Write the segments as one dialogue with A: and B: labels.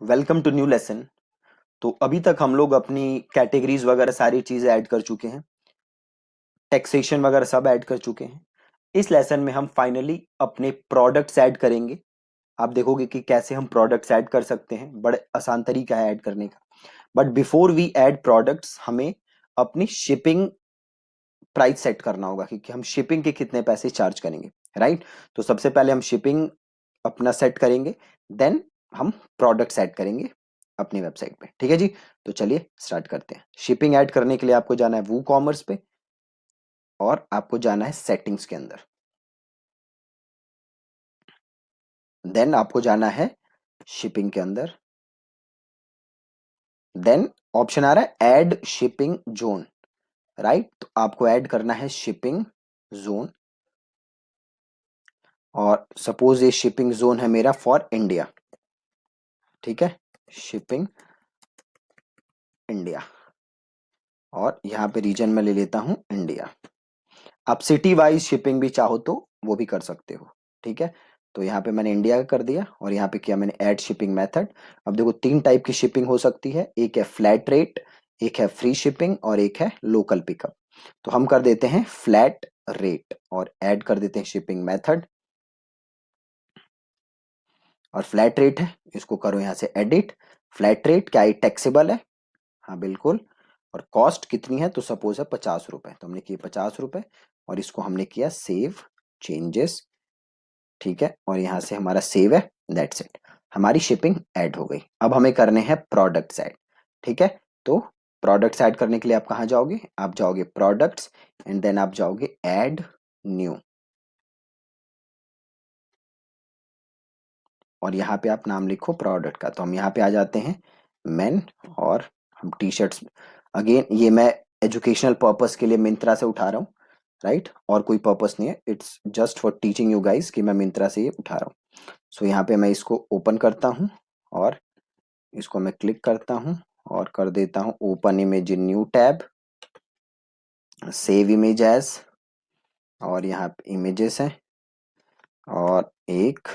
A: Welcome to new lesson. तो अभी तक हम लोग अपनी कैटेगरीज वगैरह सारी चीजें ऐड कर चुके हैं, टैक्सेशन वगैरह सब ऐड कर चुके हैं। इस लेसन में हम फाइनली अपने प्रोडक्ट्स ऐड करेंगे। आप देखोगे कि कैसे हम प्रोडक्ट्स ऐड कर सकते हैं, बड़े आसान तरीका है ऐड करने का। But before we add products, हमें अपनी शिपिंग प्राइस सेट करना होगा कि हम शिपिंग के कितने पैसे चार्ज करेंगे, राइट। तो सबसे पहले हम शिपिंग अपना सेट करेंगे, देन हम प्रोडक्ट सेट करेंगे अपनी वेबसाइट पे। ठीक है जी। तो चलिए स्टार्ट करते हैं। शिपिंग ऐड करने के लिए आपको जाना है वू कॉमर्स पे और आपको जाना है सेटिंग्स के अंदर। देन आपको जाना है शिपिंग के अंदर। देन ऑप्शन आ रहा है ऐड शिपिंग जोन, राइट। तो आपको ऐड करना है शिपिंग जोन। और सपोज ये शिपिंग जोन है मेरा फॉर इंडिया। ठीक है, शिपिंग इंडिया। और यहाँ पे रीजन में ले लेता हूँ इंडिया। आप सिटी वाइज शिपिंग भी चाहो तो वो भी कर सकते हो। ठीक है, तो यहाँ पे मैंने इंडिया का कर दिया और यहाँ पे किया मैंने ऐड शिपिंग मेथड। अब देखो तीन टाइप की शिपिंग हो सकती है, एक है फ्लैट रेट, एक है फ्री शिपिंग और एक है लोकल पिकअप। तो हम कर देते हैं फ्लैट रेट और ऐड कर देते हैं शिपिंग मेथड। और फ्लैट रेट है, इसको करो यहाँ से एडिट। फ्लैट रेट क्या है, टैक्सेबल है? हाँ बिल्कुल। और कॉस्ट कितनी है, तो सपोज है 50 रुपए, तो हमने किए 50 रुपए और इसको हमने किया सेव चेंजेस। ठीक है, और यहाँ से हमारा सेव है, दैट्स इट। हमारी शिपिंग ऐड हो गई। अब हमें करने हैं प्रोडक्ट्स ऐड। ठीक है, तो प्रोडक्ट्स ऐड करने के लिए आप कहाँ जाओगे, आप जाओगे प्रोडक्ट्स एंड देन आप जाओगे ऐड न्यू। और यहाँ पे आप नाम लिखो प्रोडक्ट का। तो हम यहाँ पे आ जाते हैं मेन, और हम टी शर्ट्स, अगेन ये मैं एजुकेशनल पर्पस के लिए मिंत्रा से उठा रहा हूँ, राइट। और कोई पर्पस नहीं है, it's just for teaching you guys कि मैं मिंत्रा से ये उठा रहा हूँ। सो यहाँ पे मैं इसको ओपन करता हूँ और इसको मैं क्लिक करता हूँ और कर देता हूँ open image in new tab, save image as. और यहाँ पे इमेजेस हैं और एक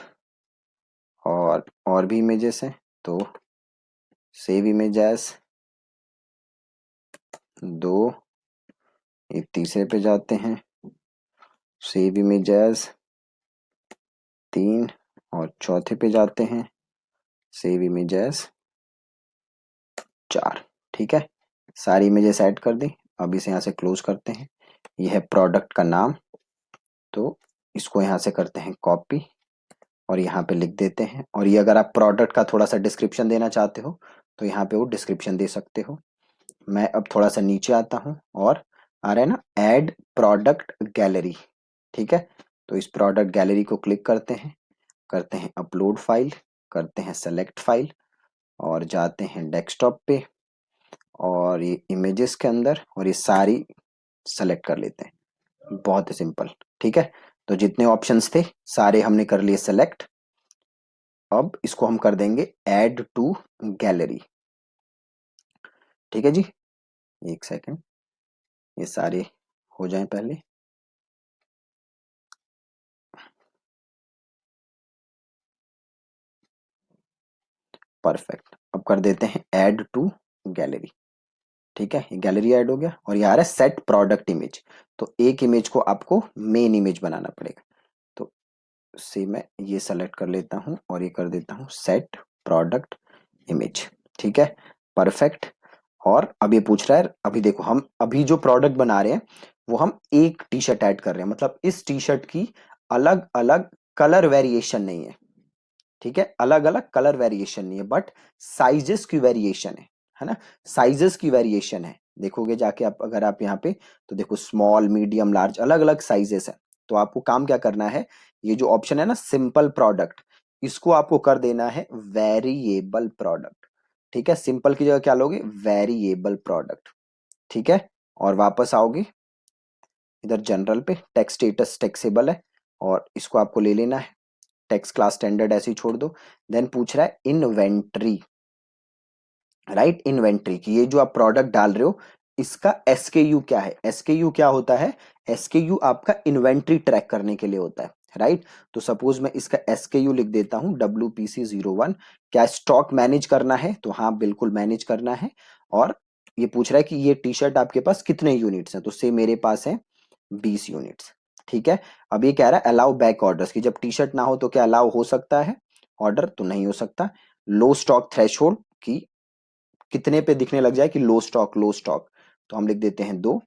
A: और भी इमेजेस हैं, तो सेव इमेज एज दो। एक तीसरे पे जाते हैं, सेव इमेज एज तीन। और चौथे पे जाते हैं, सेव इमेज एज चार। ठीक है, सारी इमेजेस ऐड कर दी। अब इसे यहाँ से क्लोज करते हैं। यह है प्रोडक्ट का नाम, तो इसको यहाँ से करते हैं कॉपी और यहाँ पे लिख देते हैं। और ये अगर आप प्रोडक्ट का थोड़ा सा डिस्क्रिप्शन देना चाहते हो तो यहाँ पे वो डिस्क्रिप्शन दे सकते हो। मैं अब थोड़ा सा नीचे आता हूँ और आ रहा है ना ऐड प्रोडक्ट गैलरी। ठीक है, तो इस प्रोडक्ट गैलरी को क्लिक करते हैं अपलोड फाइल, करते हैं सेलेक्ट फाइल और जाते हैं डेस्कटॉप पे और ये इमेजेस के अंदर और ये सारी सेलेक्ट कर लेते हैं। बहुत ही सिंपल। ठीक है, तो जितने ऑप्शंस थे सारे हमने कर लिए सेलेक्ट। अब इसको हम कर देंगे ऐड टू गैलरी। ठीक है जी, एक सेकंड, ये सारे हो जाएं पहले। परफेक्ट, अब कर देते हैं ऐड टू गैलरी। ठीक है, ये गैलरी ऐड हो गया और ये आ रहा है सेट प्रोडक्ट इमेज। तो एक इमेज को आपको मेन इमेज बनाना पड़ेगा, तो से मैं ये सेलेक्ट कर लेता हूँ और ये कर देता हूँ सेट प्रोडक्ट इमेज। ठीक है, परफेक्ट। और अब ये पूछ रहा है, अभी देखो हम अभी जो प्रोडक्ट बना रहे हैं वो हम एक टी शर्ट ऐड कर रहे हैं, मतलब इस टी शर्ट की अलग अलग कलर वेरिएशन नहीं है। ठीक है, अलग अलग कलर वेरिएशन नहीं है, बट साइजेस की वेरिएशन है ना। साइजेस की वेरिएशन है, देखोगे जाके आप, अगर आप यहाँ पे तो देखो स्मॉल मीडियम लार्ज अलग अलग साइजेस है। तो आपको काम क्या करना है, ये जो ऑप्शन है ना सिंपल प्रोडक्ट, इसको आपको कर देना है वेरिएबल प्रोडक्ट। ठीक है, सिंपल की जगह क्या लोगे, वेरिएबल प्रोडक्ट। ठीक है, और वापस आओगे इधर जनरल पे, टेक्स्ट स्टेटस टेक्सेबल है और इसको आपको ले लेना है, टेक्स्ट क्लास स्टैंडर्ड ऐसे ही छोड़ दो। देन पूछ रहा है इन्वेंट्री, राइट। इन्वेंट्री की ये जो आप प्रोडक्ट डाल रहे हो इसका एसकेयू क्या है। एसकेयू क्या होता है, एसकेयू आपका इन्वेंट्री ट्रैक करने के लिए होता है, राइट। तो सपोज मैं इसका SKU लिख देता हूँ WPC01। क्या स्टॉक मैनेज करना है? तो हाँ बिल्कुल मैनेज करना है। और ये पूछ रहा है कि ये टी शर्ट आपके पास कितने यूनिट्स हैं, तो से मेरे पास है 20 यूनिट्स। ठीक है। अब ये कह रहा है अलाउ बैक ऑर्डर्स, की जब टी शर्ट ना हो तो क्या अलाउ हो सकता है ऑर्डर? तो नहीं हो सकता। लो स्टॉक थ्रेशोल्ड, की कितने पे दिखने लग जाए कि लो स्टॉक, लो स्टॉक, तो हम लिख देते हैं 2।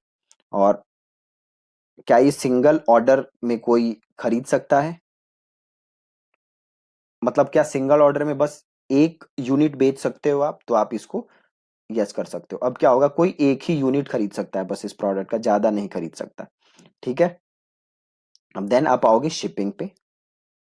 A: और क्या ये सिंगल ऑर्डर में कोई खरीद सकता है? मतलब क्या सिंगल ऑर्डर में बस एक यूनिट बेच सकते हो आप? तो आप इसको यस कर सकते हो। अब क्या होगा, कोई एक ही यूनिट खरीद सकता है बस इस प्रोडक्ट का, ज्यादा नहीं खरीद सकता। ठीक है। अब देन आप आओगे शिपिंग पे।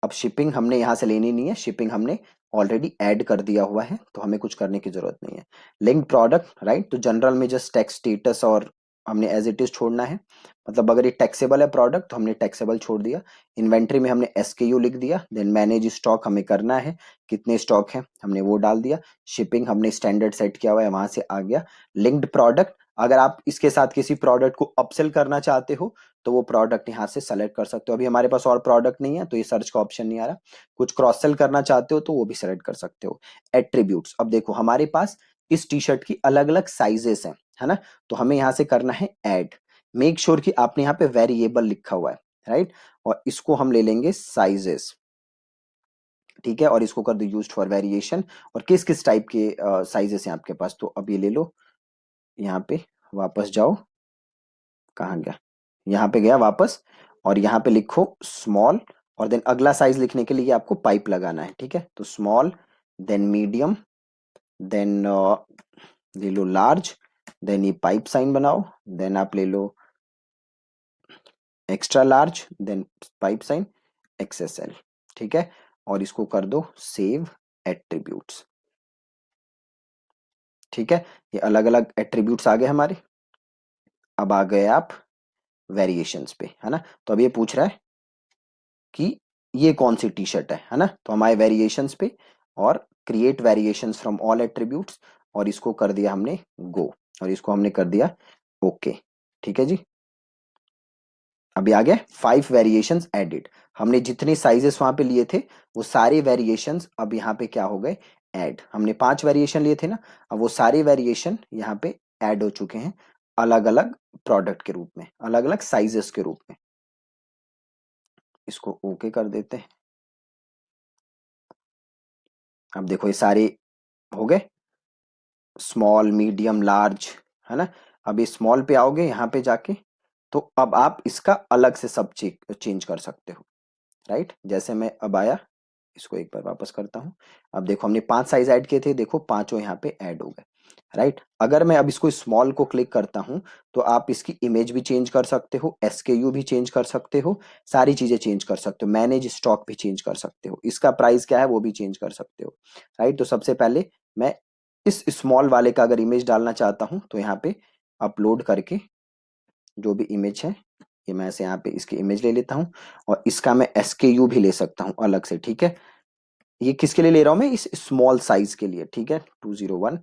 A: अब शिपिंग हमने यहां से लेनी नहीं है, शिपिंग हमने ऑलरेडी ऐड कर दिया हुआ है, तो हमें कुछ करने की जरूरत नहीं है। लिंक प्रोडक्ट, राइट, तो जनरल में जस्ट टैक्स स्टेटस और हमने एज इट इज छोड़ना है। मतलब अगर ये टैक्सेबल है प्रोडक्ट तो हमने टैक्सेबल छोड़ दिया। इन्वेंट्री में हमने SKU लिख दिया। देन मैनेज स्टॉक हमें करना है, कितने स्टॉक है हमने वो डाल दिया। शिपिंग हमने स्टैंडर्ड सेट किया हुआ है, वहां से आ गया। लिंक्ड प्रोडक्ट, अगर आप इसके साथ किसी प्रोडक्ट को अपसेल करना चाहते हो तो वो प्रोडक्ट यहाँ से सेलेक्ट कर सकते हो। अभी हमारे पास और प्रोडक्ट नहीं है तो ये सर्च का ऑप्शन नहीं आ रहा। कुछ क्रॉस सेल करना चाहते हो तो वो भी सेलेक्ट कर सकते हो। एट्रीब्यूट्स, अब देखो हमारे पास इस टी शर्ट की अलग अलग साइजेस हैं, है ना। तो हमें यहाँ से करना है ऐड। मेक श्योर कि आपने यहाँ पे वेरिएबल लिखा हुआ है, राइट। और इसको हम ले लेंगे साइजेस। ठीक है। और इसको कर दो यूज्ड फॉर वेरिएशन। और किस किस टाइप के साइजेस हैं आपके पास, तो अब ये ले लो। यहाँ पे वापस जाओ, कहाँ गया, यहाँ पे गया वापस। और यहाँ पे लिखो स्मॉल। और देन अगला साइज लिखने के लिए आपको पाइप लगाना है। ठीक है। तो स्मॉल, देन मीडियम, देन ले लो लार्ज, देन ये पाइप साइन बनाओ। देन आप ले लो extra large, then pipe sign XSL। ठीक है। और इसको कर दो सेव एट्रीब्यूट्स। ठीक है। ये अलग अलग एट्रीब्यूट्स आ गए हमारे। अब आ गए आप वेरिएशंस पे, है ना। तो अब ये पूछ रहा है कि ये कौन सी टी शर्ट है ना। तो हमारे वेरिएशंस पे और create variations from all attributes, और इसको कर दिया हमने गो, और इसको हमने कर दिया ओके। ठीक है जी। अभी आ गया 5 वेरिएशंस एडिड। हमने जितने साइजेस वहां पे लिए थे वो सारे वेरिएशंस अब यहाँ पे क्या हो गए, ऐड। हमने 5 वेरिएशन लिए थे ना, अब वो सारे वेरिएशन यहाँ पे ऐड हो चुके हैं, अलग अलग प्रोडक्ट के रूप में, अलग अलग साइजेस के रूप में। इसको ओके कर देते हैं। अब देखो ये सारे हो गए, स्मॉल मीडियम लार्ज, है ना। अब ये स्मॉल पे आओगे यहाँ पे जाके, तो अब आप इसका अलग से सब चेंज कर सकते हो, राइट। जैसे मैं अब आया, इसको एक बार वापस करता हूँ। अब देखो हमने 5 साइज ऐड किए थे, देखो पांचों यहाँ पे ऐड हो गए, राइट। अगर मैं अब इसको स्मॉल को क्लिक करता हूँ तो आप इसकी इमेज भी चेंज कर सकते हो, SKU भी चेंज कर सकते हो, सारी चीजें चेंज कर सकते हो, मैनेज स्टॉक भी चेंज कर सकते हो, इसका प्राइस क्या है वो भी चेंज कर सकते हो, राइट। तो सबसे पहले मैं इस स्मॉल वाले का अगर इमेज डालना चाहता हूँ तो यहाँ पे अपलोड करके जो भी इमेज है, ये मैं ऐसे यहाँ पे इसकी इमेज ले लेता हूँ। और इसका मैं SKU भी ले सकता हूँ अलग से। ठीक है। ये किसके लिए ले रहा हूं मैं, इस स्मॉल साइज के लिए। ठीक है, 201।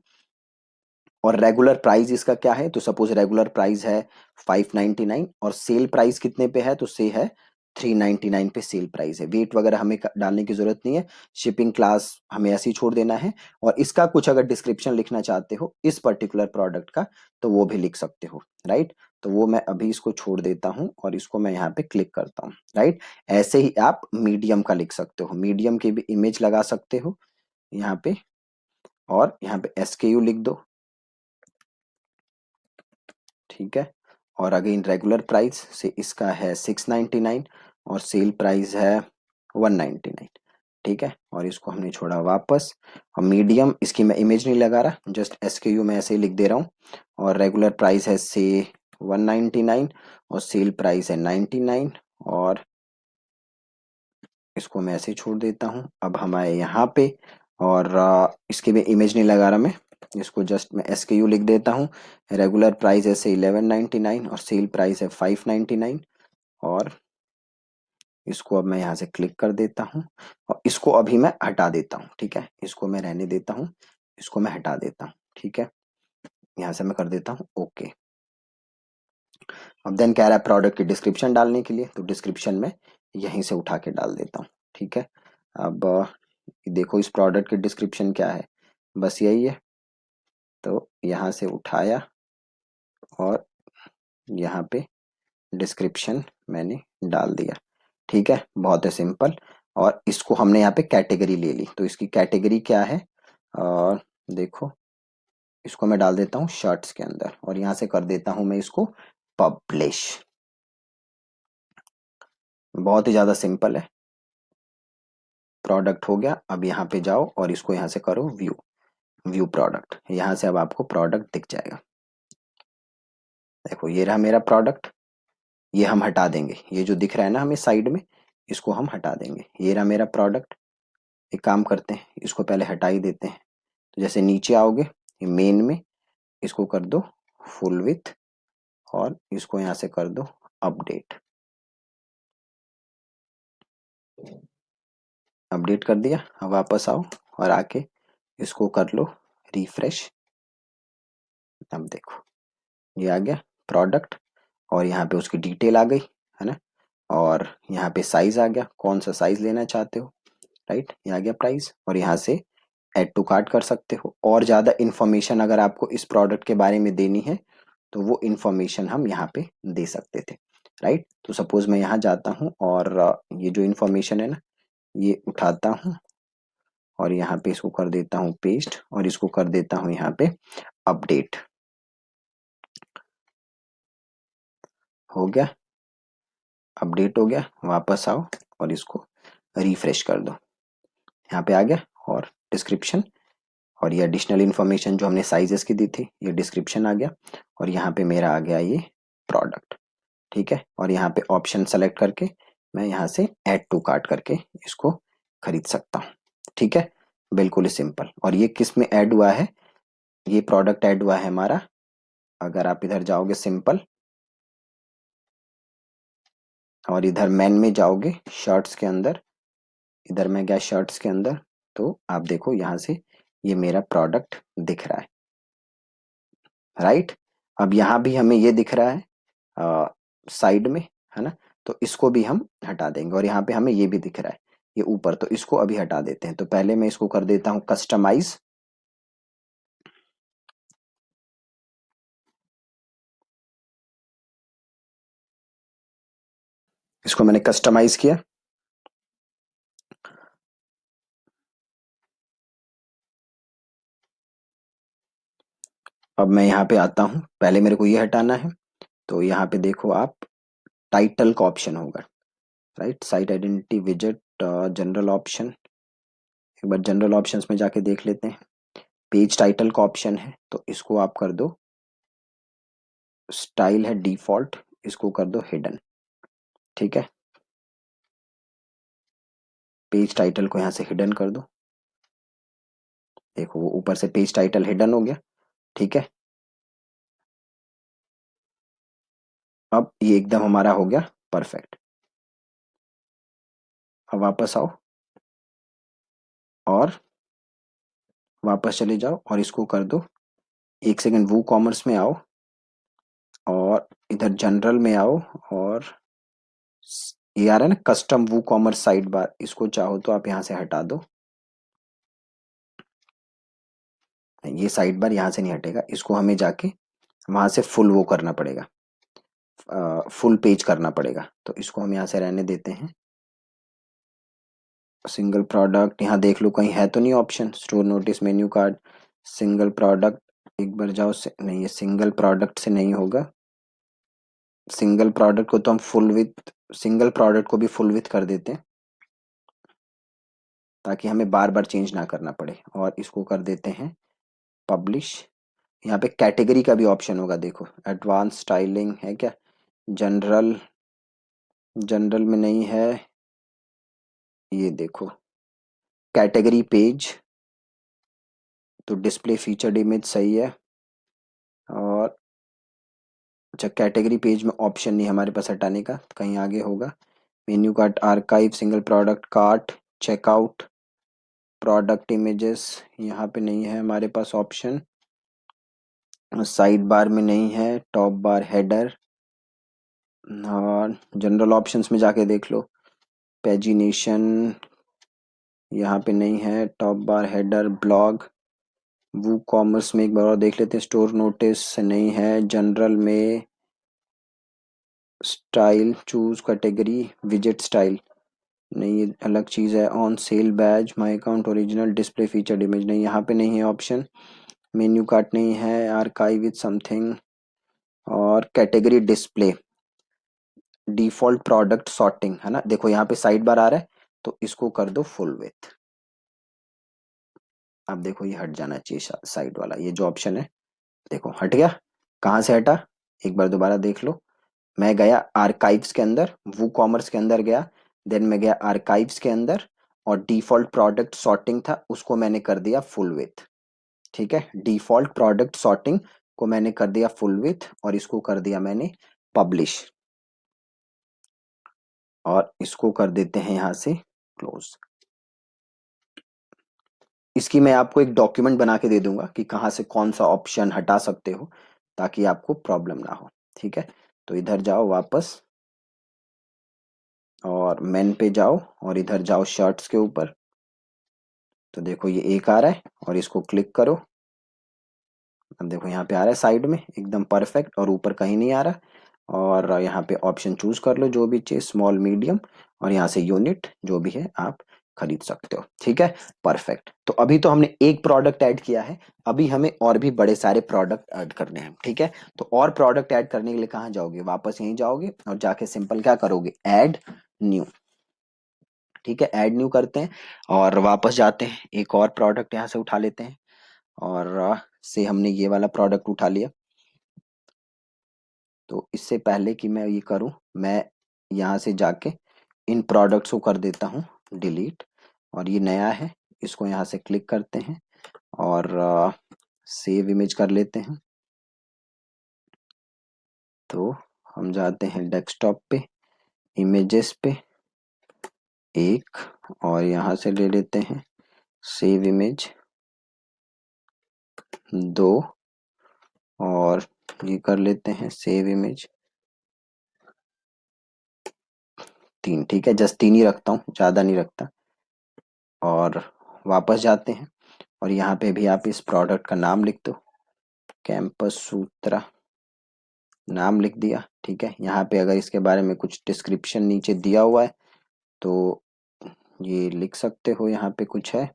A: और रेगुलर प्राइस इसका क्या है, तो सपोज रेगुलर प्राइस है 599 और सेल प्राइस कितने पे है, तो से है 399 पे सेल प्राइस है। वेट वगैरह हमें डालने की जरूरत नहीं है, शिपिंग क्लास हमें ऐसे ही छोड़ देना है। और इसका कुछ अगर डिस्क्रिप्शन लिखना चाहते हो इस पर्टिकुलर प्रोडक्ट का तो वो भी लिख सकते हो, राइट। तो वो मैं अभी इसको छोड़ देता हूँ और इसको मैं यहाँ पे क्लिक करता हूँ, राइट। ऐसे ही आप मीडियम का लिख सकते हो, मीडियम की भी इमेज लगा सकते हो यहाँ पे, और यहाँ पे SKU लिख दो। ठीक है। और अगेन रेगुलर प्राइस से इसका है 699 और सेल प्राइस है 199। ठीक है। और इसको हमने छोड़ा वापस। और मीडियम, इसकी मैं इमेज नहीं लगा रहा, जस्ट SKU में ऐसे ही लिख दे रहा हूँ। और रेगुलर प्राइस है से 199 और सेल प्राइस है 99। और इसको मैं ऐसे ही छोड़ देता हूँ। अब हमारे यहाँ पे, और इसकी भी इमेज नहीं लगा रहा मैं, इसको जस्ट मैं SKU लिख देता हूँ। रेगुलर प्राइस है से 1199 और सेल प्राइस है 599। और इसको अब मैं यहाँ से क्लिक कर देता हूँ और इसको अभी मैं हटा देता हूँ। ठीक है, इसको मैं रहने देता हूँ, इसको मैं हटा देता हूँ। ठीक है, यहाँ से मैं कर देता हूँ ओके। अब देन कह रहा है प्रोडक्ट की डिस्क्रिप्शन डालने के लिए, तो डिस्क्रिप्शन में यहीं से उठा के डाल देता हूँ। ठीक है, अब देखो इस प्रोडक्ट की डिस्क्रिप्शन क्या है, बस यही है। तो यहाँ से उठाया और यहाँ पे डिस्क्रिप्शन मैंने डाल दिया। ठीक है, बहुत है सिंपल। और इसको हमने यहाँ पे कैटेगरी ले ली, तो इसकी कैटेगरी क्या है, और देखो इसको मैं डाल देता हूँ शर्ट्स के अंदर, और यहाँ से कर देता हूँ मैं इसको पब्लिश। बहुत ही ज्यादा सिंपल है। प्रोडक्ट हो गया। अब यहाँ पे जाओ और इसको यहाँ से करो व्यू, व्यू प्रोडक्ट। यहाँ से अब आपको प्रोडक्ट दिख जाएगा। देखो ये रहा मेरा प्रोडक्ट। ये हम हटा देंगे, ये जो दिख रहा है ना हमें साइड में, इसको हम हटा देंगे। ये रहा मेरा प्रोडक्ट। एक काम करते हैं, इसको पहले हटा ही देते हैं। तो जैसे नीचे आओगे मेन में, इसको कर दो फुल विथ, और इसको यहाँ से कर दो अपडेट। अपडेट कर दिया। अब वापस आओ और आके इसको कर लो रिफ्रेश। अब देखो ये आ गया प्रोडक्ट, और यहाँ पे उसकी डिटेल आ गई है ना, और यहाँ पे साइज आ गया, कौन सा साइज लेना चाहते हो। राइट, ये आ गया प्राइस, और यहाँ से ऐड टू कार्ट कर सकते हो। और ज़्यादा इन्फॉर्मेशन अगर आपको इस प्रोडक्ट के बारे में देनी है तो वो इन्फॉर्मेशन हम यहाँ पे दे सकते थे। राइट, तो सपोज मैं यहाँ जाता हूँ और ये जो इन्फॉर्मेशन है ना, ये उठाता हूँ और यहाँ पे इसको कर देता हूँ पेस्ट, और इसको कर देता हूँ यहाँ पे अपडेट। हो गया, अपडेट हो गया। वापस आओ और इसको रिफ्रेश कर दो। यहाँ पे आ गया, और डिस्क्रिप्शन और ये एडिशनल इन्फॉर्मेशन जो हमने साइजेस की दी थी, ये डिस्क्रिप्शन आ गया। और यहाँ पे मेरा आ गया ये प्रोडक्ट। ठीक है, और यहाँ पे ऑप्शन सेलेक्ट करके मैं यहाँ से ऐड टू कार्ट करके इसको खरीद सकता हूँ। ठीक है, बिल्कुल ही सिंपल। और ये किस में ऐड हुआ है, ये प्रोडक्ट ऐड हुआ है हमारा, अगर आप इधर जाओगे सिंपल और इधर मेन में जाओगे शर्ट्स के अंदर, इधर मैं गया शर्ट्स के अंदर, तो आप देखो यहाँ से ये मेरा प्रोडक्ट दिख रहा है। राइट, अब यहाँ भी हमें ये दिख रहा है साइड में, है ना, तो इसको भी हम हटा देंगे। और यहाँ पे हमें ये भी दिख रहा है ये ऊपर, तो इसको अभी हटा देते हैं। तो पहले मैं इसको कर देता हूँ कस्टमाइज। इसको मैंने कस्टमाइज किया। अब मैं यहाँ पे आता हूँ, पहले मेरे को ये हटाना है। तो यहाँ पे देखो आप, टाइटल का ऑप्शन होगा। राइट, साइट आइडेंटिटी विजेट, जनरल ऑप्शन। एक बार जनरल ऑप्शंस में जाके देख लेते हैं। पेज टाइटल का ऑप्शन है, तो इसको आप कर दो, स्टाइल है डिफॉल्ट, इसको कर दो हिडन। ठीक है, पेज टाइटल को यहाँ से हिडन कर दो। देखो वो ऊपर से पेज टाइटल हिडन हो गया। ठीक है, अब ये एकदम हमारा हो गया परफेक्ट। अब वापस आओ और वापस चले जाओ और इसको कर दो, एक सेकंड, वो कॉमर्स में आओ और इधर जनरल में आओ, और ये आ रहा है ना कस्टम वो कॉमर्स साइड बार, इसको चाहो तो आप यहाँ से हटा दो। ये साइड बार यहाँ से नहीं हटेगा, इसको हमें जाके वहां से फुल वो करना पड़ेगा, फुल पेज करना पड़ेगा। तो इसको हम यहाँ से रहने देते हैं। सिंगल प्रोडक्ट, यहाँ देख लो कहीं है तो नहीं option, store notice, menu card, single product. एक बार जाओ से, नहीं ये सिंगल प्रोडक्ट से नहीं होगा। सिंगल प्रोडक्ट को तो हम फुल विथ, सिंगल प्रोडक्ट को भी फुल विथ कर देते हैं ताकि हमें बार बार चेंज ना करना पड़े। और इसको कर देते हैं पब्लिश। यहाँ पे कैटेगरी का भी ऑप्शन होगा, देखो एडवांस स्टाइलिंग है क्या, जनरल, जनरल में नहीं है, ये देखो कैटेगरी पेज, तो डिस्प्ले फीचर्ड इमेज सही है। और अच्छा, कैटेगरी पेज में ऑप्शन नहीं हमारे पास हटाने का, कहीं आगे होगा। Menu cart, archive, single product, cart, checkout, product images, यहाँ पे नहीं है हमारे पास ऑप्शन। साइड बार में नहीं है, टॉप बार, हेडर, और जनरल ऑप्शंस में जाके देख लो। पेजिनेशन यहाँ पे नहीं है, टॉप बार, हेडर, ब्लॉग, वू कॉमर्स में एक बार और देख लेते हैं, स्टोर नोटिस नहीं है, जनरल में स्टाइल, चूज कैटेगरी, विजेट स्टाइल नहीं, ये अलग चीज़ है, on sale badge, my account original, display featured image नहीं, यहाँ पे नहीं है ऑप्शन, मेन्यू कार्ट नहीं है, आर्काइव विथ समथिंग, और category display, default product sorting है ना, देखो यहाँ पे साइड बार आ रहा है तो इसको कर दो फुल विथ। अब देखो ये हट जाना चाहिए साइड वाला, ये जो ऑप्शन है देखो हट गया। कहाँ से हटा, एक बार दोबारा देख लो। मैं गया आर्काइव्स के अंदर, वू कॉमर्स के अंदर गया, देन मैं गया आर्काइव्स के अंदर, और डिफॉल्ट प्रोडक्ट सॉर्टिंग था उसको मैंने कर दिया फुल विथ। ठीक है, डिफॉल्ट प्रोडक्ट सॉर्टिंग को मैंने कर दिया फुल विथ, और इसको कर दिया मैंने पब्लिश, और इसको कर देते हैं यहाँ से क्लोज। इसकी मैं आपको एक डॉक्यूमेंट बना के दे दूंगा कि कहाँ से कौन सा ऑप्शन हटा सकते हो, ताकि आपको प्रॉब्लम ना हो। ठीक है, तो इधर जाओ वापस, और मेन पे जाओ, और इधर जाओ शर्ट्स के ऊपर, तो देखो ये एक आ रहा है, और इसको क्लिक करो। अब देखो यहाँ पे आ रहा है साइड में एकदम परफेक्ट, और ऊपर कहीं नहीं आ रहा। और यहाँ पे ऑप्शन चूज कर लो जो भी चाहिए, स्मॉल, मीडियम, और यहाँ से यूनिट जो भी है आप खरीद सकते हो। ठीक है, परफेक्ट। तो अभी तो हमने एक प्रोडक्ट ऐड किया है, अभी हमें और भी बड़े सारे प्रोडक्ट ऐड करने हैं। ठीक है, तो और प्रोडक्ट ऐड करने के लिए कहाँ जाओगे, वापस यहीं जाओगे, और जाके सिंपल क्या करोगे, ऐड न्यू। ठीक है, ऐड न्यू करते हैं, और वापस जाते हैं, एक और प्रोडक्ट यहाँ से उठा लेते हैं, और से हमने ये वाला प्रोडक्ट उठा लिया। तो इससे पहले कि मैं ये करूं, मैं यहाँ से जाके इन प्रोडक्ट्स को कर देता हूँ डिलीट, और ये नया है, इसको यहाँ से क्लिक करते हैं, और सेव इमेज कर लेते हैं। तो हम जाते हैं डेस्कटॉप पे, इमेजेस पे एक, और यहाँ से ले लेते हैं सेव इमेज 2, और ये कर लेते हैं सेव इमेज 3। ठीक है, जस्ट 3 ही रखता हूँ, ज़्यादा नहीं रखता। और वापस जाते हैं, और यहाँ पे भी आप इस प्रोडक्ट का नाम लिख दो, कैंपस सूत्रा, नाम लिख दिया। ठीक है, यहाँ पे अगर इसके बारे में कुछ डिस्क्रिप्शन नीचे दिया हुआ है तो ये लिख सकते हो, यहाँ पे कुछ है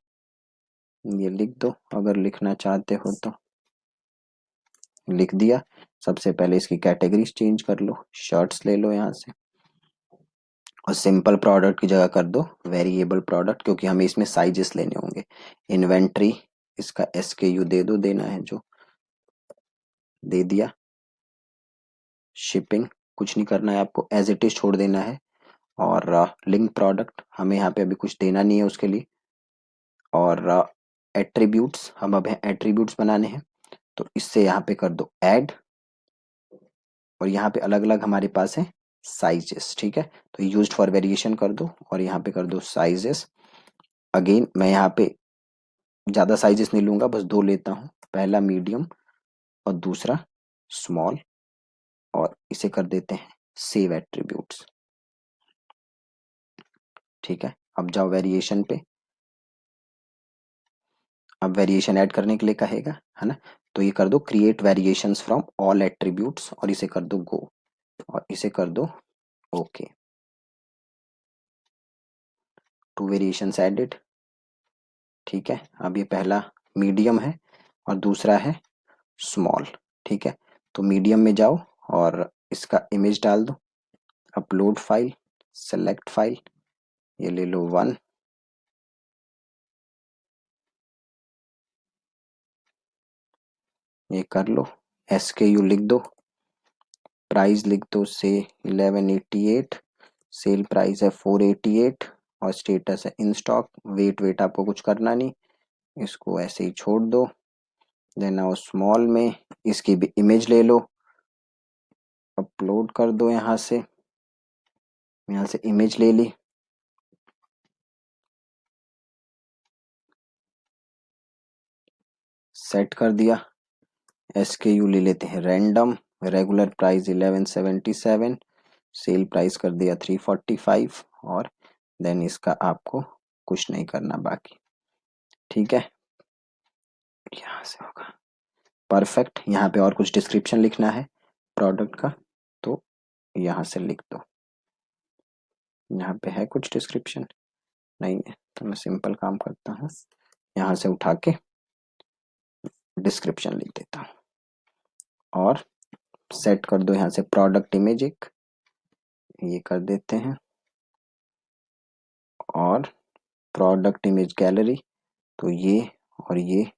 A: ये लिख दो, अगर लिखना चाहते हो तो लिख दिया। सबसे पहले इसकी कैटेगरीज चेंज कर लो, शर्ट्स ले लो यहाँ से, और सिंपल प्रोडक्ट की जगह कर दो वेरिएबल प्रोडक्ट, क्योंकि हमें इसमें साइजेस लेने होंगे। इन्वेंट्री, इसका SKU दे दो, देना है जो दे दिया। शिपिंग कुछ नहीं करना है आपको, एज इट इज छोड़ देना है। और लिंक प्रोडक्ट हमें यहाँ पे अभी कुछ देना नहीं है उसके लिए। और एट्रीब्यूट्स, हम अब एट्रीब्यूट्स बनाने हैं, तो इससे यहाँ पे कर दो ऐड, और यहाँ पे अलग अलग हमारे पास है साइजेस। ठीक है, तो यूज्ड फॉर वेरिएशन कर दो, और यहाँ पे कर दो साइजेस। अगेन मैं यहाँ पे ज़्यादा साइजेस नहीं लूंगा, बस 2 लेता हूँ, पहला मीडियम और दूसरा स्मॉल, और इसे कर देते हैं सेव एट्रीब्यूट्स। ठीक है, अब जाओ वेरिएशन पे, अब वेरिएशन ऐड करने के लिए कहेगा, है ना, तो ये कर दो create variations from all attributes, और इसे कर दो गो, और इसे कर दो ओके। 2 variations added. ठीक है, अब ये पहला मीडियम है और दूसरा है स्मॉल। ठीक है, तो मीडियम में जाओ और इसका इमेज डाल दो, अपलोड फाइल, सेलेक्ट फाइल, ये ले लो 1, ये कर लो, SKU लिख दो, प्राइस लिख दो से 1188, सेल प्राइस है 488, और स्टेटस है इन स्टॉक। वेट वेट आपको कुछ करना नहीं, इसको ऐसे ही छोड़ दो। देन आओ स्मॉल में, इसकी भी इमेज ले लो, अपलोड कर दो, यहाँ से इमेज ले ली, सेट कर दिया। SKU ले लेते हैं random, regular price 1177, sale price कर दिया 345, और देन इसका आपको कुछ नहीं करना बाकी। ठीक है, यहाँ से होगा परफेक्ट। यहाँ पे और कुछ डिस्क्रिप्शन लिखना है प्रोडक्ट का, तो यहाँ से लिख दो। यहाँ पे है कुछ डिस्क्रिप्शन? नहीं है, तो मैं सिंपल काम करता हूँ, यहाँ से उठा के डिस्क्रिप्शन लिख देता हूँ और सेट कर दो यहाँ से प्रोडक्ट इमेज एक, ये कर देते हैं, और प्रोडक्ट इमेज गैलरी, तो ये और ये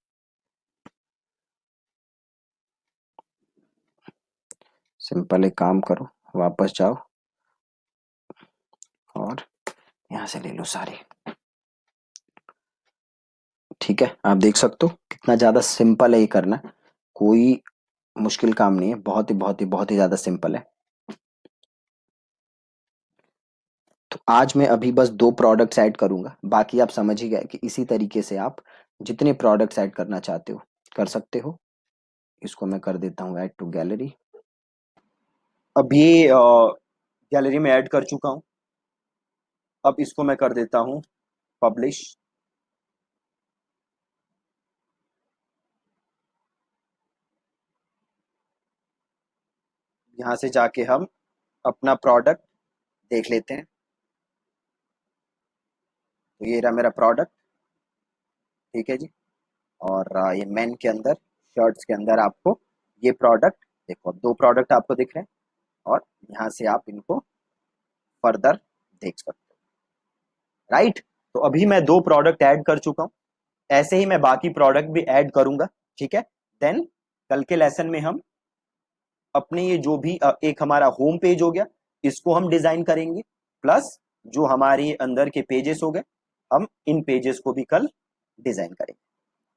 A: सिंपल एक काम करो, वापस जाओ और यहाँ से ले लो सारे। ठीक है, आप देख सकते हो कितना ज्यादा सिंपल है ये करना, कोई मुश्किल काम नहीं है, बहुत ही ज्यादा सिंपल है। तो आज मैं अभी बस 2 प्रोडक्ट्स ऐड करूंगा, बाकी आप समझ ही गए कि इसी तरीके से आप जितने प्रोडक्ट्स ऐड करना चाहते हो कर सकते हो। इसको मैं कर देता हूँ ऐड टू गैलरी।
B: अब ये गैलरी में ऐड कर चुका हूँ। अब इसको मैं कर देता हूँ पब्लिश। यहाँ से जाके हम अपना प्रोडक्ट देख लेते हैं। तो ये रहा मेरा प्रोडक्ट। ठीक है जी। और ये मेन के अंदर, शर्ट्स के अंदर आपको ये प्रोडक्ट देखो, 2 प्रोडक्ट आपको दिख रहे हैं, और यहाँ से आप इनको फर्दर देख सकते हो। राइट। तो अभी मैं 2 प्रोडक्ट ऐड कर चुका हूँ, ऐसे ही मैं बाकी प्रोडक्ट भी ऐड करूंगा। ठीक है। देन कल के लेसन में हम अपने ये जो भी एक हमारा होम पेज हो गया, इसको हम डिजाइन करेंगे, प्लस जो हमारे अंदर के पेजेस हो गए, हम इन पेजेस को भी कल डिजाइन करेंगे।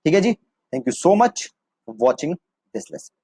B: ठीक है जी। Thank you so much for watching this lesson.